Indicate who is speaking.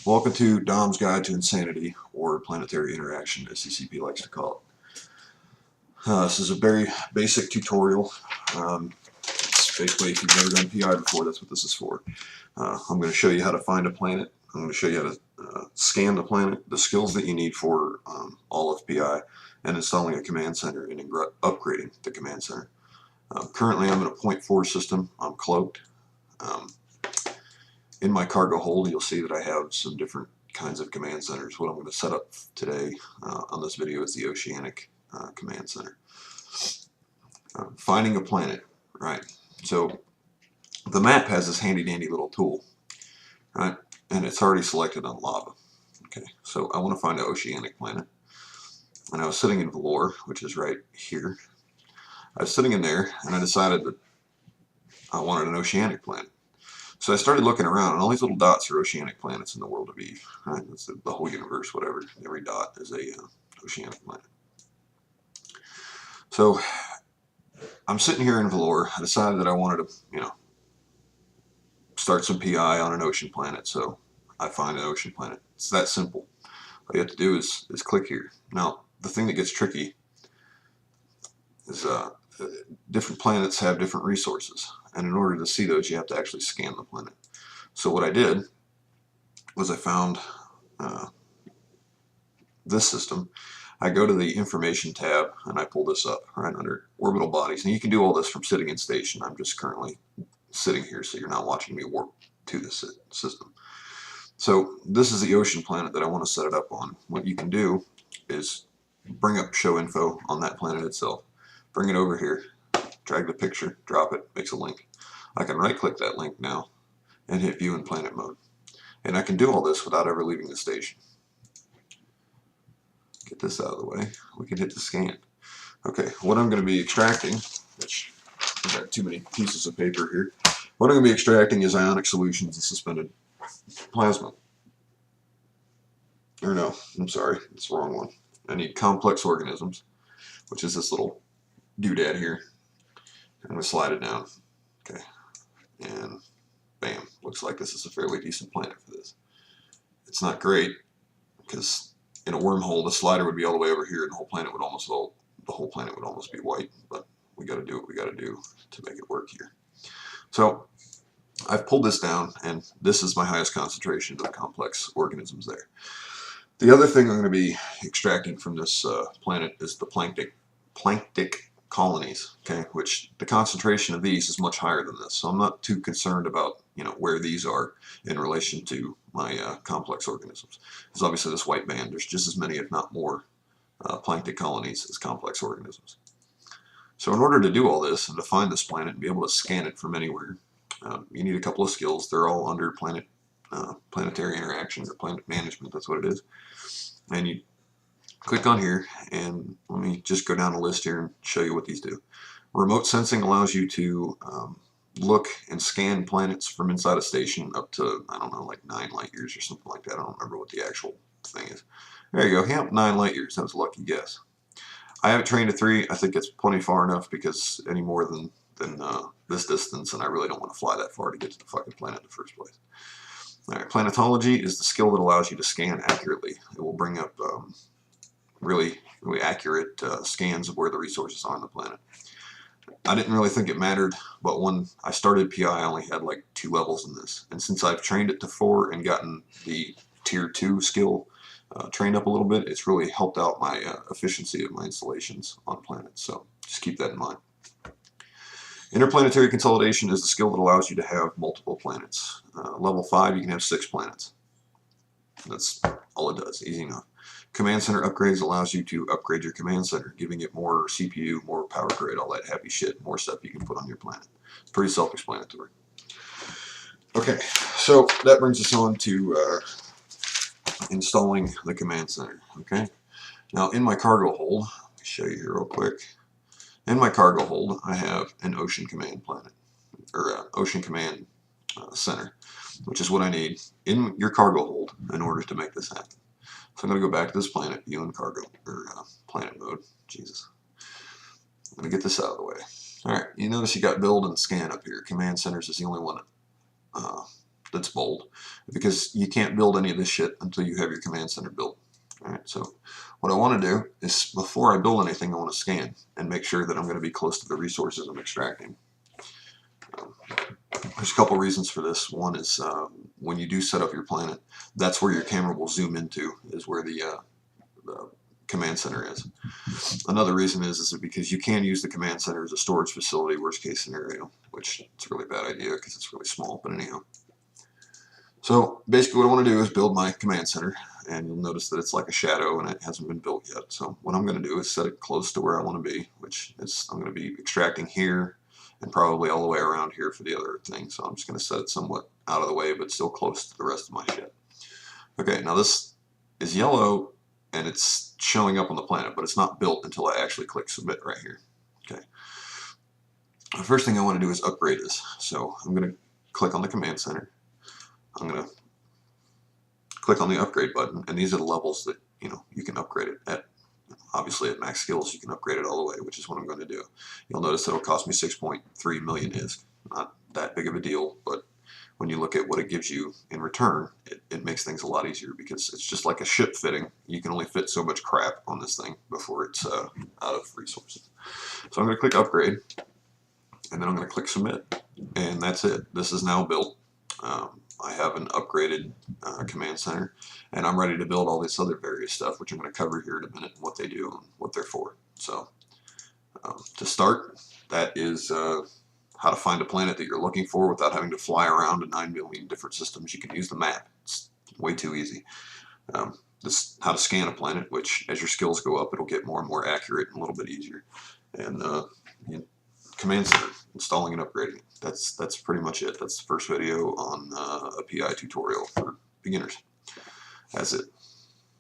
Speaker 1: Welcome to Dom's Guide to Insanity, or Planetary Interaction, as CCP likes to call it. This is a very basic tutorial. It's basically, if you've never done PI before, that's what this is for. I'm going to show you how to find a planet. I'm going to show you how to scan the planet, the skills that you need for all of PI, and installing a command center and upgrading the command center. Currently, I'm in a 0.4 system. I'm cloaked. In my cargo hold, you'll see that I have some different kinds of command centers. What I'm going to set up today on this video is the Oceanic Command Center. Finding a planet, right? So the map has this handy dandy little tool, right? And it's already selected on lava. Okay, so I want to find an oceanic planet. And I was sitting in Valor, which is right here. I was sitting in there, and I decided that I wanted an oceanic planet. So I started looking around, and all these little dots are oceanic planets in the world of Eve. Right? It's the whole universe, whatever. Every dot is a oceanic planet. So I'm sitting here in Valor. I decided that I wanted to, start some PI on an ocean planet. So I find an ocean planet. It's that simple. All you have to do is click here. Now, the thing that gets tricky is different planets have different resources. And in order to see those, you have to actually scan the planet. So what I did was I found this system. I go to the information tab and I pull this up right under orbital bodies. And you can do all this from sitting in station. I'm just currently sitting here, so you're not watching me warp to this system. So this is the ocean planet that I want to set it up on. What you can do is bring up show info on that planet itself. Bring it over here, drag the picture, drop it, makes a link. I can right click that link now and hit view in planet mode. And I can do all this without ever leaving the station. Get this out of the way. We can hit the scan. Okay, what I'm going to be extracting, which I've got too many pieces of paper here. What I'm going to be extracting is ionic solutions and suspended plasma. Or no, I'm sorry, it's the wrong one. I need complex organisms, which is this little doodad here. I'm going to slide it down. Okay, and bam, looks like this is a fairly decent planet for this. It's not great, because in a wormhole, the slider would be all the way over here, and the whole planet would almost be white. But we got to do what we got to do to make it work here. So I've pulled this down, and this is my highest concentration of the complex organisms there. The other thing I'm going to be extracting from this planet is the planktic colonies, okay, which the concentration of these is much higher than this. So I'm not too concerned about where these are in relation to my complex organisms. Because obviously this white band, there's just as many, if not more, planktic colonies as complex organisms. So in order to do all this and to find this planet and be able to scan it from anywhere, you need a couple of skills. They're all under planetary interaction or planet management. That's what it is. And you click on here, and let me just go down the list here and show you what these do. Remote sensing allows you to look and scan planets from inside a station up to, I don't know, like 9 light years or something like that. I don't remember what the actual thing is. There you go. Yep, 9 light years. That was a lucky guess. I have it trained to 3. I think it's plenty far enough, because any more than this distance, and I really don't want to fly that far to get to the fucking planet in the first place. All right, planetology is the skill that allows you to scan accurately. It will bring up really accurate scans of where the resources are on the planet. I didn't really think it mattered, but when I started PI, I only had like 2 levels in this. And since I've trained it to 4 and gotten the tier 2 skill trained up a little bit, it's really helped out my efficiency of my installations on planets. So just keep that in mind. Interplanetary consolidation is the skill that allows you to have multiple planets. Level 5, you can have 6 planets. That's all it does, easy enough. Command center upgrades allows you to upgrade your command center, giving it more CPU, more power grid, all that happy shit, more stuff you can put on your planet. It's pretty self-explanatory. Okay, so that brings us on to installing the command center. Okay, now in my cargo hold, let me show you here real quick. In my cargo hold, I have an ocean command planet, or ocean command center, which is what I need in your cargo hold in order to make this happen. So I'm going to go back to this planet, view in cargo, or planet mode. Jesus. I'm going to get this out of the way. Alright, you notice you got build and scan up here. Command centers is the only one that's bold, because you can't build any of this shit until you have your command center built. Alright, so what I want to do is, before I build anything, I want to scan and make sure that I'm going to be close to the resources I'm extracting. There's a couple reasons for this. One is when you do set up your planet, that's where your camera will zoom into, is where the command center is. Another reason is because you can use the command center as a storage facility, worst case scenario, which it's a really bad idea because it's really small, but anyhow. So basically what I want to do is build my command center, and you'll notice that it's like a shadow and it hasn't been built yet. So what I'm going to do is set it close to where I want to be, which is I'm going to be extracting here and probably all the way around here for the other thing. So I'm just going to set it somewhat out of the way, but still close to the rest of my shit. Okay, now this is yellow and it's showing up on the planet, but it's not built until I actually click submit right here. Okay. The first thing I want to do is upgrade this. So I'm going to click on the command center. I'm going to click on the upgrade button, and these are the levels that you can upgrade it at. Obviously at max skills you can upgrade it all the way, which is what I'm going to do. You'll notice it'll cost me 6.3 million ISK. Not that big of a deal, but when you look at what it gives you in return, it makes things a lot easier, because it's just like a ship fitting. You can only fit so much crap on this thing before it's out of resources. So I'm going to click upgrade, and then I'm going to click submit, and that's it. This is now built. I have an upgraded command center, and I'm ready to build all this other various stuff, which I'm going to cover here in a minute, and what they do and what they're for. So to start, that is how to find a planet that you're looking for without having to fly around to 9 million different systems. You can use the map. It's way too easy. This how to scan a planet, which as your skills go up, it'll get more and more accurate and a little bit easier. And command center, installing and upgrading. That's pretty much it. That's the first video on a PI tutorial for beginners. That's it.